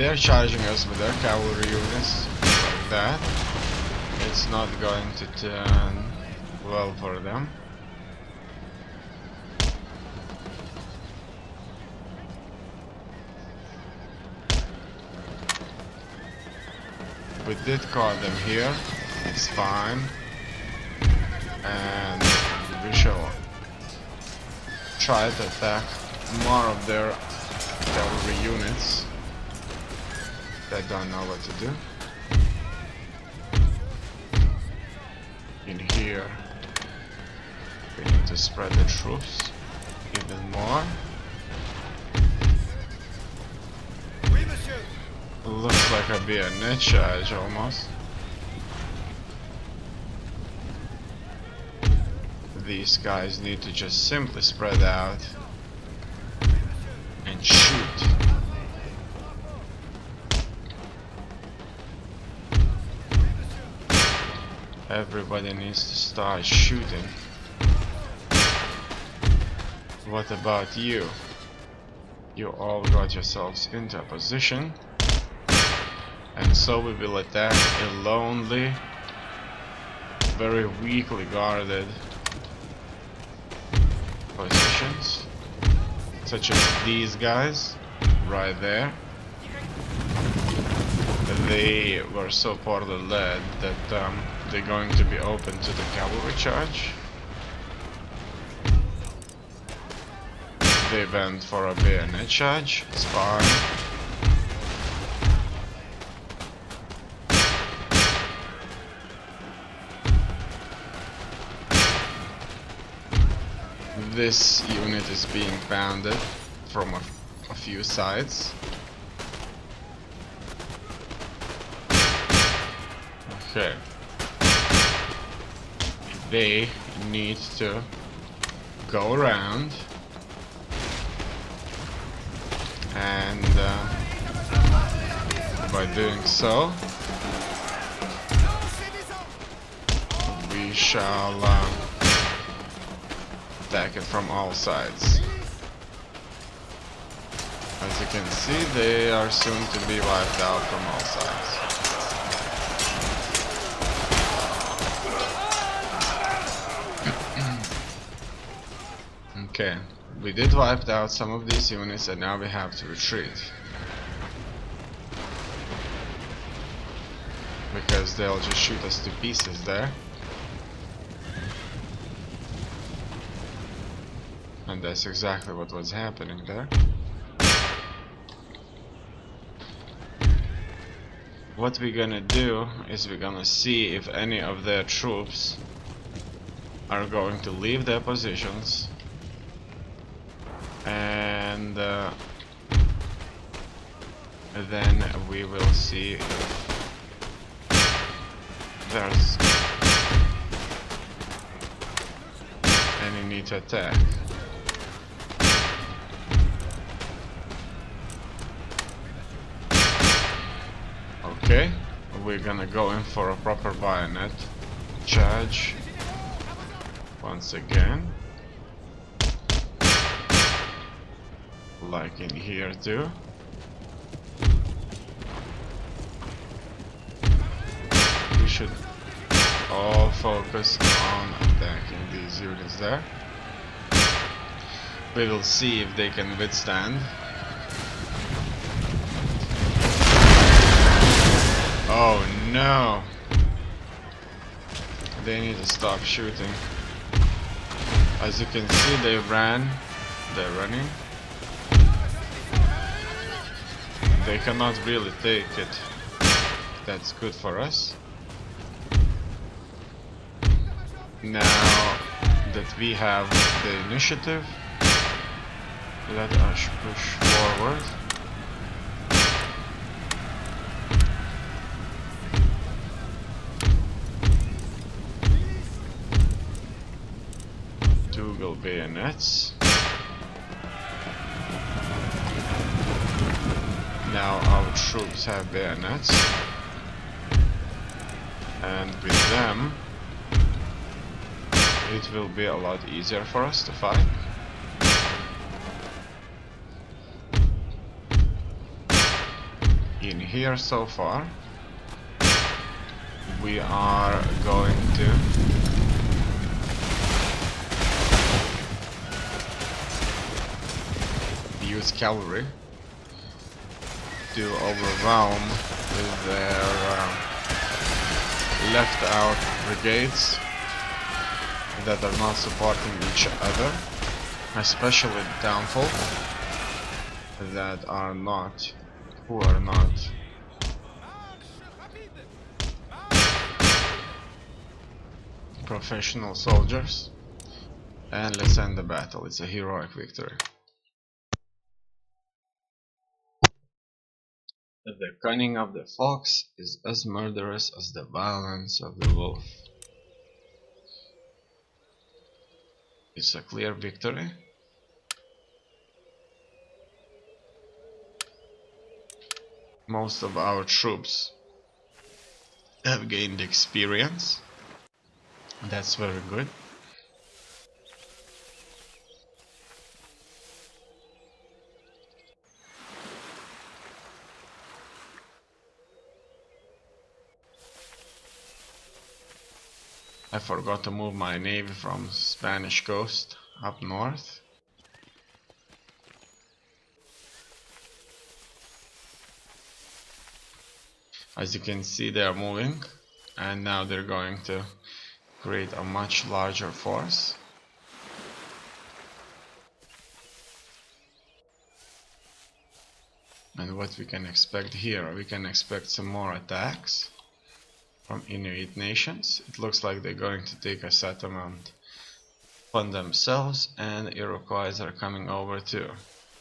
they're charging us with their cavalry units like that, it's not going to turn well for them. We did caught them here, it's fine, and we shall try to attack more of their cavalry units that don't know what to do. In here, we need to spread the troops even more. Looks like a bayonet charge almost. These guys need to just simply spread out and shoot. Everybody needs to start shooting. What about you? You all got yourselves into a position. And so we will attack a lonely, very weakly guarded positions, such as these guys right there. They were so poorly led that they're going to be open to the cavalry charge. They went for a bayonet charge, it's fine. This unit is being pounded from a few sides. Okay. They need to go around and by doing so we shall attack it from all sides. As you can see, they are soon to be wiped out from all sides. Okay, we did wipe out some of these units and now we have to retreat. Because they'll just shoot us to pieces there. And that's exactly what was happening there. What we're gonna do is we're gonna see if any of their troops are going to leave their positions, and then we will see if there's any need to attack. Okay, we're gonna go in for a proper bayonet charge once again, like in here too. We should all focus on attacking these units there. We will see if they can withstand. Oh no! They need to stop shooting. As you can see, they're running. They cannot really take it. That's good for us. Now that we have the initiative, let us push forward. Bayonets. Now our troops have bayonets, and with them it will be a lot easier for us to fight. in here so far. We are going to use cavalry to overwhelm their left out brigades that are not supporting each other, especially the townfolk that are not, who are not professional soldiers. And let's end the battle. It's a heroic victory. The cunning of the fox is as murderous as the violence of the wolf. It's a clear victory. Most of our troops have gained experience. That's very good. I forgot to move my navy from Spanish coast up north. As you can see, they are moving, and now they're going to create a much larger force. And what we can expect here, we can expect some more attacks from Inuit nations. It looks like they're going to take a settlement on themselves, and Iroquois are coming over too.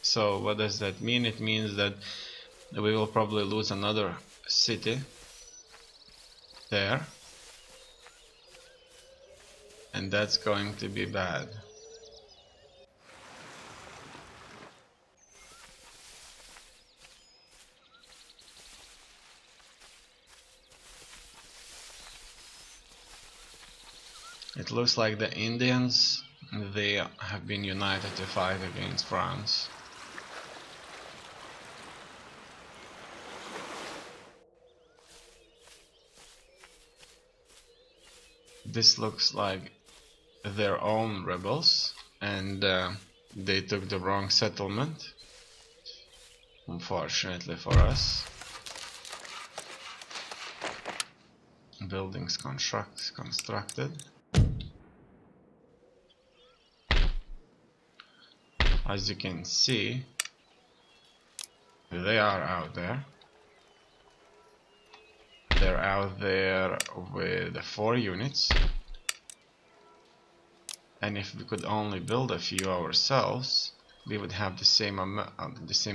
So what does that mean? It means that we will probably lose another city there, and that's going to be bad. It looks like the Indians, they have been united to fight against France. This looks like their own rebels, and they took the wrong settlement, unfortunately for us. Buildings constructed. As you can see, they are out there. They're out there with 4 units. And if we could only build a few ourselves, we would have the same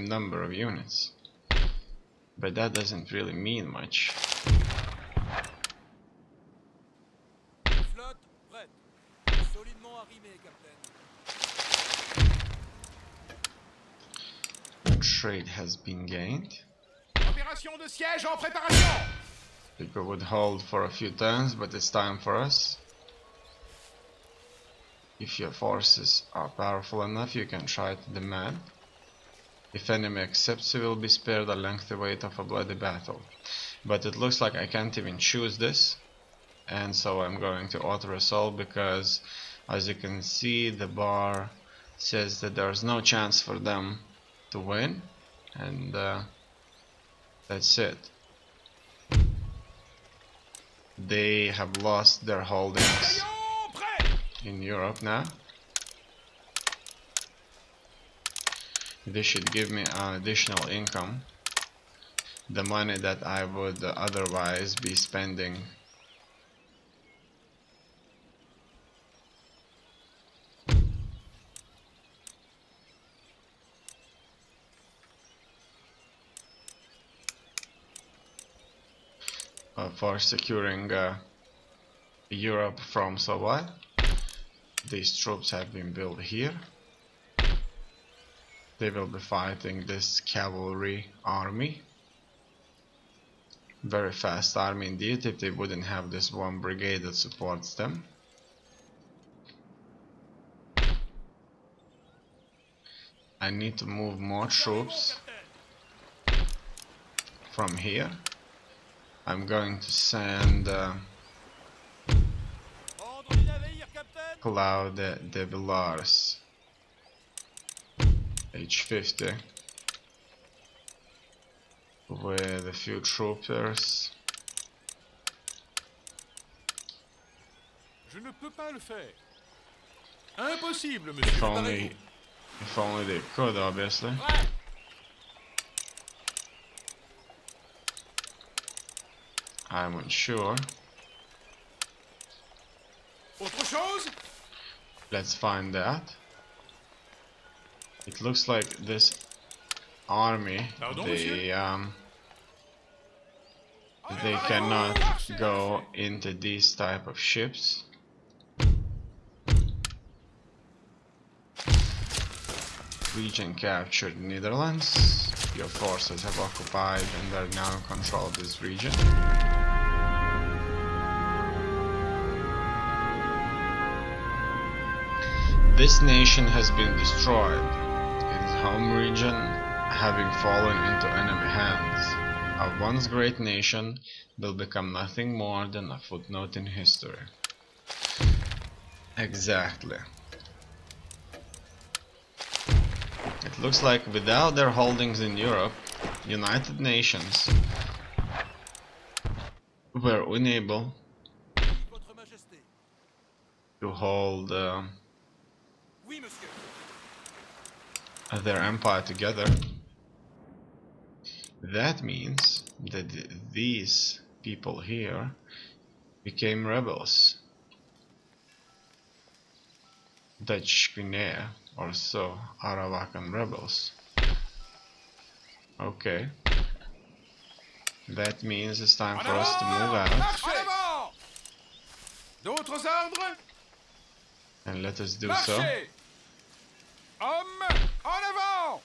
number of units. But that doesn't really mean much. Trade has been gained. People would hold for a few turns, but it's time for us. If your forces are powerful enough, you can try to demand. If enemy accepts, you will be spared a lengthy wait of a bloody battle. But it looks like I can't even choose this, and so I'm going to auto-resolve, because as you can see, the bar says that there's no chance for them to win, and that's it. They have lost their holdings in Europe now. This should give me an additional income, the money that I would otherwise be spending. For securing Europe from Soviet. These troops have been built here. They will be fighting this cavalry army. Very fast army indeed, if they wouldn't have this one brigade that supports them. I need to move more troops from here. I'm going to send Cloud de Villars H50 with a few troopers. Je ne peux pas le faire. Impossible, monsieur. If only they could, obviously. I'm unsure. Autre chose? Let's find that. It looks like this army, they cannot go into these type of ships. Region captured Netherlands. Your forces have occupied and are now in control of this region. This nation has been destroyed, its home region having fallen into enemy hands. Our once great nation will become nothing more than a footnote in history. Exactly. It looks like without their holdings in Europe, United Nations were unable to hold their empire together. That means that these people here became rebels. Dutch Guinea or so, Arawakan rebels. Okay. That means it's time for us to move out. D'autres ordres? And let us do so. Hommes, en avant!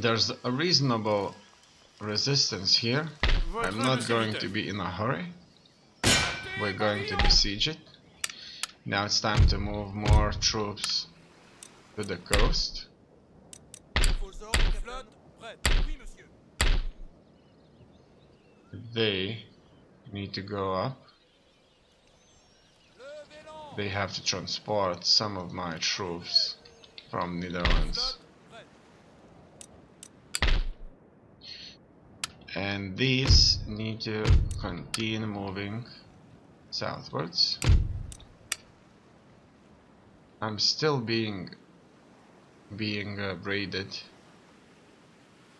There's a reasonable resistance here. I'm not going to be in a hurry. We're going to besiege it. Now it's time to move more troops to the coast. They need to go up. They have to transport some of my troops from Netherlands. And these need to continue moving southwards. I'm still being braided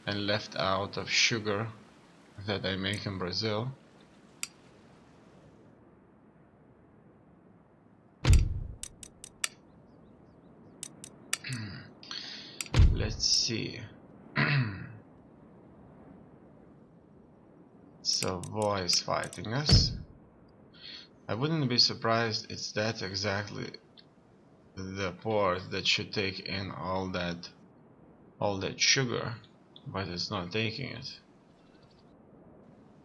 and left out of sugar that I make in Brazil. Let's see. Savoy is fighting us. I wouldn't be surprised it's that exactly the port that should take in all that sugar, but it's not taking it.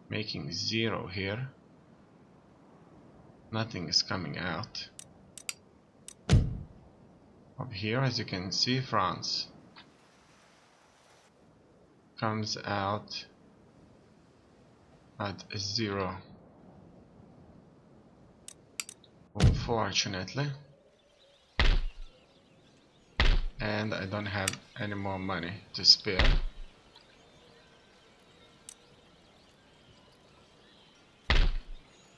Making 0 here. Nothing is coming out. Up here, as you can see, France comes out at 0. Unfortunately. And I don't have any more money to spare.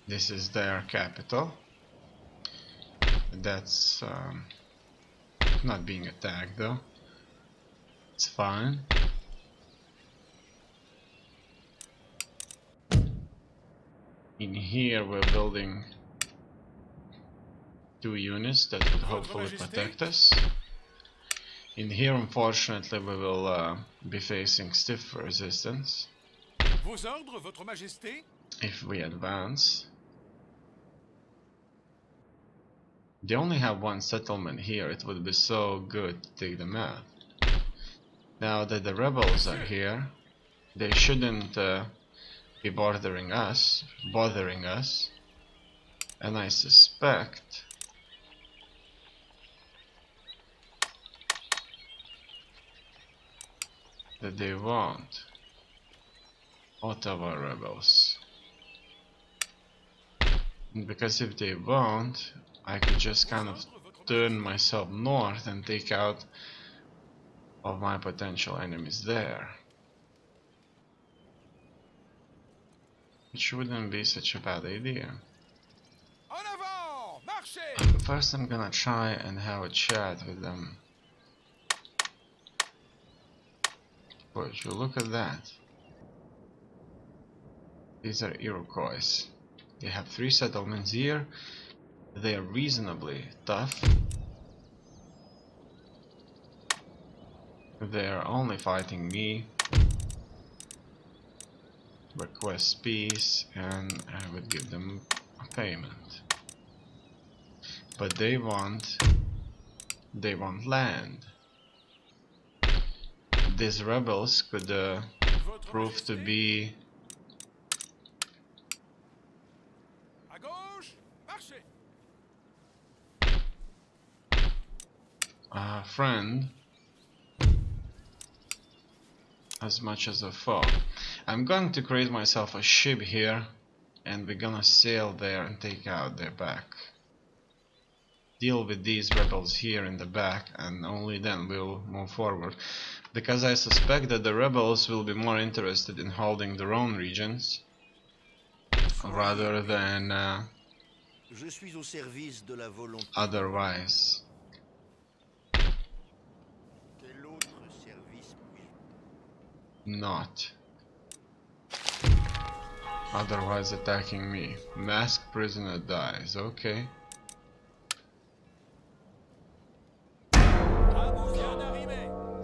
This is their capital. That's not being attacked though. It's fine. In here we're building 2 units that would hopefully protect us. In here, unfortunately, we will be facing stiff resistance Vos ordres, Votre Majesté? if we advance. They only have 1 settlement here. It would be so good to take them out. Now that the rebels are here, they shouldn't be bothering us, and I suspect that they won't. Ottawa rebels. Because if they won't, I could just kind of turn myself north and take out of my potential enemies there. Which wouldn't be such a bad idea. En avant! Marchez! First I'm gonna try and have a chat with them. Would you look at that? These are Iroquois. They have 3 settlements here. They are reasonably tough. They are only fighting me. Request peace and I would give them a payment. But they want land. These rebels could prove to be À gauche! Marchez! a friend as much as a foe. I'm going to create myself a ship here and we're gonna sail there and take out their back. Deal with these rebels here in the back and only then we'll move forward. Because I suspect that the rebels will be more interested in holding their own regions rather than Je suis au service de la volonté. otherwise. Quel autre service puis-je? Not. Otherwise attacking me. Masked prisoner dies. Okay.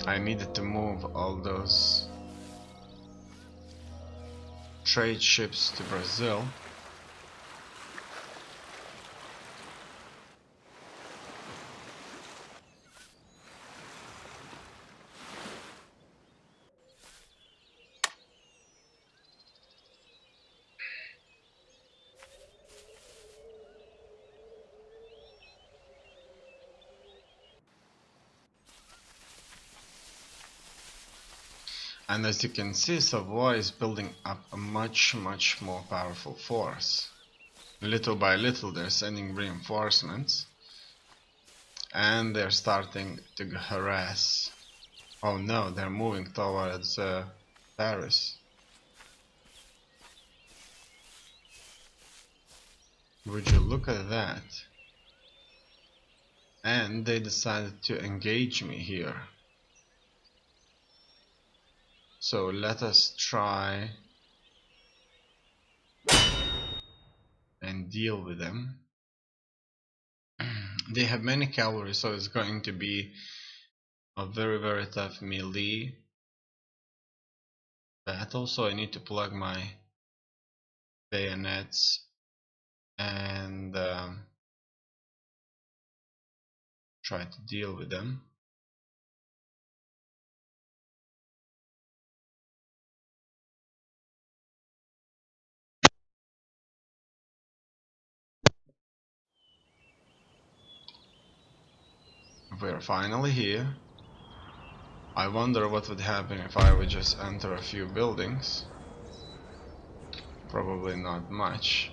I needed to move all those trade ships to Brazil. And as you can see, Savoy is building up a much more powerful force. Little by little they're sending reinforcements and they're starting to harass. Oh no, they're moving towards Paris. Would you look at that? And they decided to engage me here. So let us try and deal with them. They have many cavalry, so it's going to be a very tough melee battle. So I need to plug my bayonets and try to deal with them. We're finally here. I wonder what would happen if I would just enter a few buildings. Probably not much.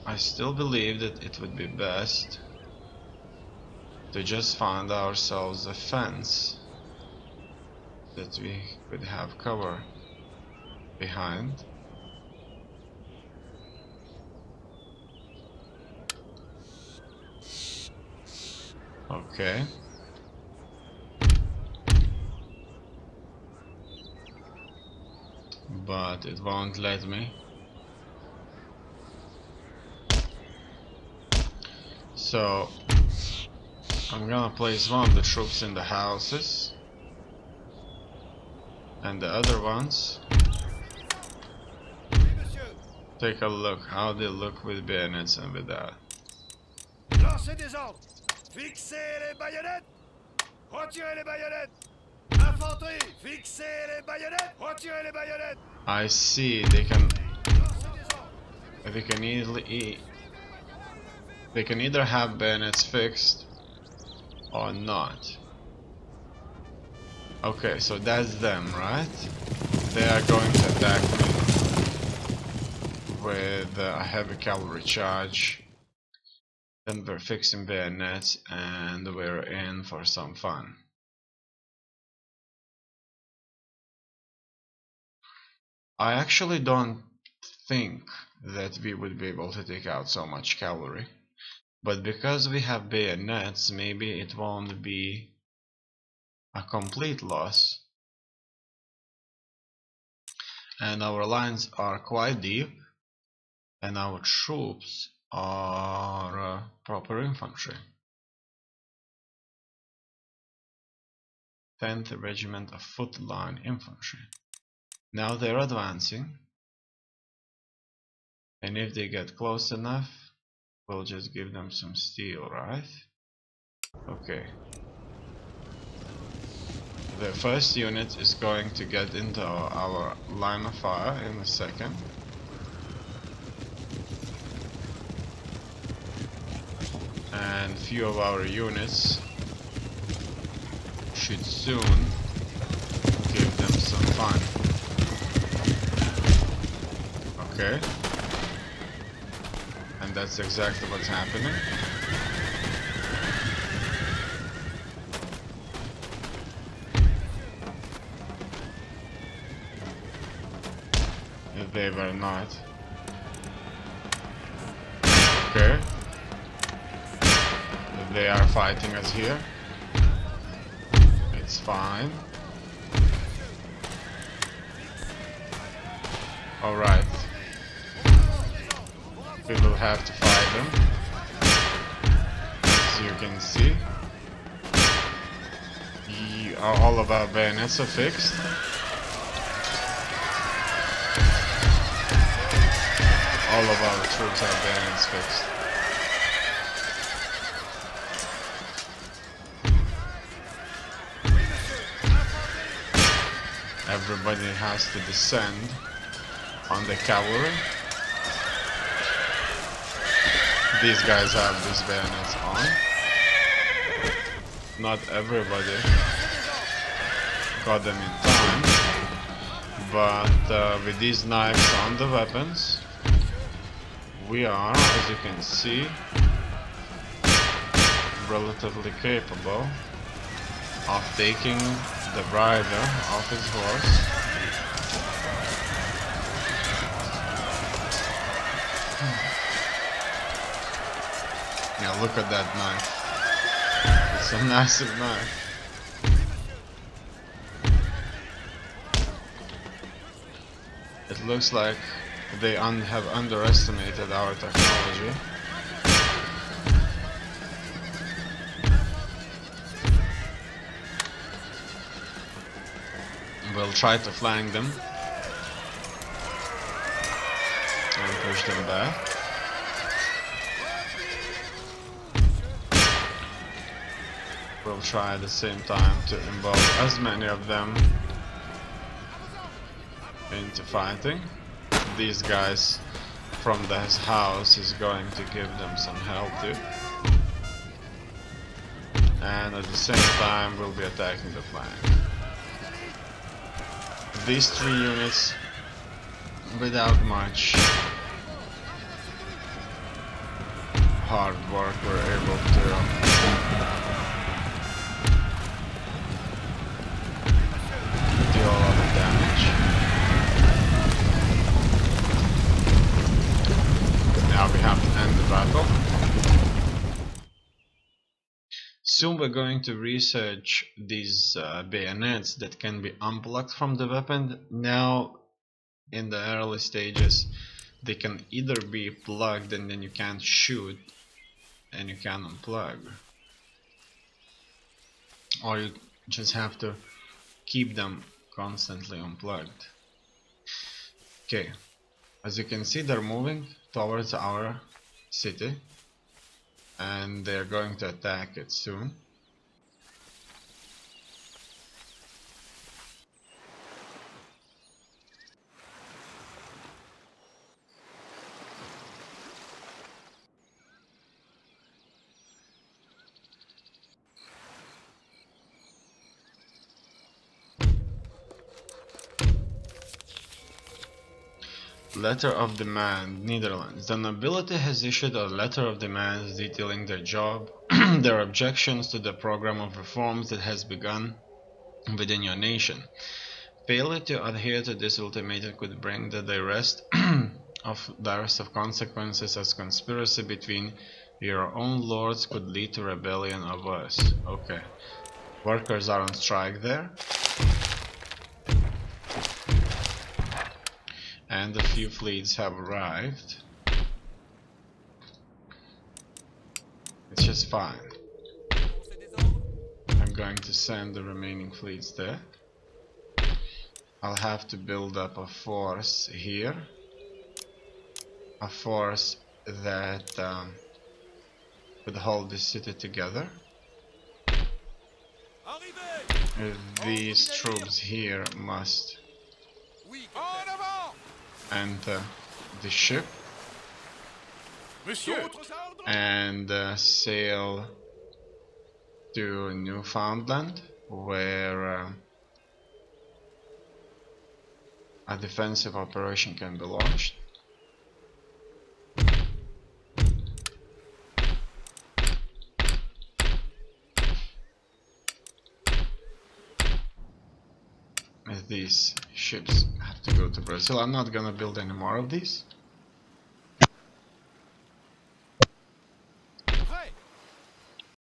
I still believe that it would be best to just find ourselves a fence that we could have cover behind. Okay. But it won't let me. So I'm gonna place one of the troops in the houses and the other ones. Take a look how they look with bayonets and without. Lancez des ordres! Fixez les baïonnettes! Retirez les baïonnettes! Infanterie! Fixez les baïonnettes! Retirez les baïonnettes! I see they can they can either have bayonets fixed or not. Okay, so that's them, right? They are going to attack me with a heavy cavalry charge. Then we're fixing bayonets and we're in for some fun. I actually don't think that we would be able to take out so much cavalry. But because we have bayonets, maybe it won't be a complete loss. And our lines are quite deep. And our troops are proper infantry. 10th Regiment of Foot Line Infantry. Now they're advancing. And if they get close enough, we'll just give them some steel, right? Okay. The first unit is going to get into our line of fire in a second. And few of our units should soon give them some fun. Okay. And that's exactly what's happening. If they were not. Okay. If they are fighting us here, it's fine. Alright. We will have to fight them. As you can see. All of our bayonets are fixed. All of our troops have bayonets fixed. Everybody has to descend on the cavalry. These guys have these bayonets on. Not everybody got them in time, but with these knives on the weapons, we are, as you can see, relatively capable of taking the rider off his horse. Yeah, look at that knife. It's a massive knife. It looks like they have underestimated our technology. We'll try to flank them and push them back. We'll try at the same time to involve as many of them into fighting. These guys from this house is going to give them some help too. And at the same time we'll be attacking the flank. These three units, without much hard work, were able to deal a lot of damage. Now we have to end the battle. Soon we're going to research these bayonets that can be unplugged from the weapon. Now, in the early stages, they can either be plugged and then you can't shoot and you can unplug, or you just have to keep them constantly unplugged. Okay, as you can see, they're moving towards our city and they're going to attack it soon. Letter of demand, Netherlands. The nobility has issued a letter of demand detailing their job, their objections to the program of reforms that has begun within your nation. Failure to adhere to this ultimatum could bring the rest of consequences, as conspiracy between your own lords could lead to rebellion or worse. Okay. Workers are on strike there. And a few fleets have arrived. It's just fine. I'm going to send the remaining fleets there. I'll have to build up a force here. A force that could hold the city together. These troops here must enter the ship and sail to Newfoundland, where a defensive operation can be launched. These ships have to go to Brazil. I'm not gonna build any more of these.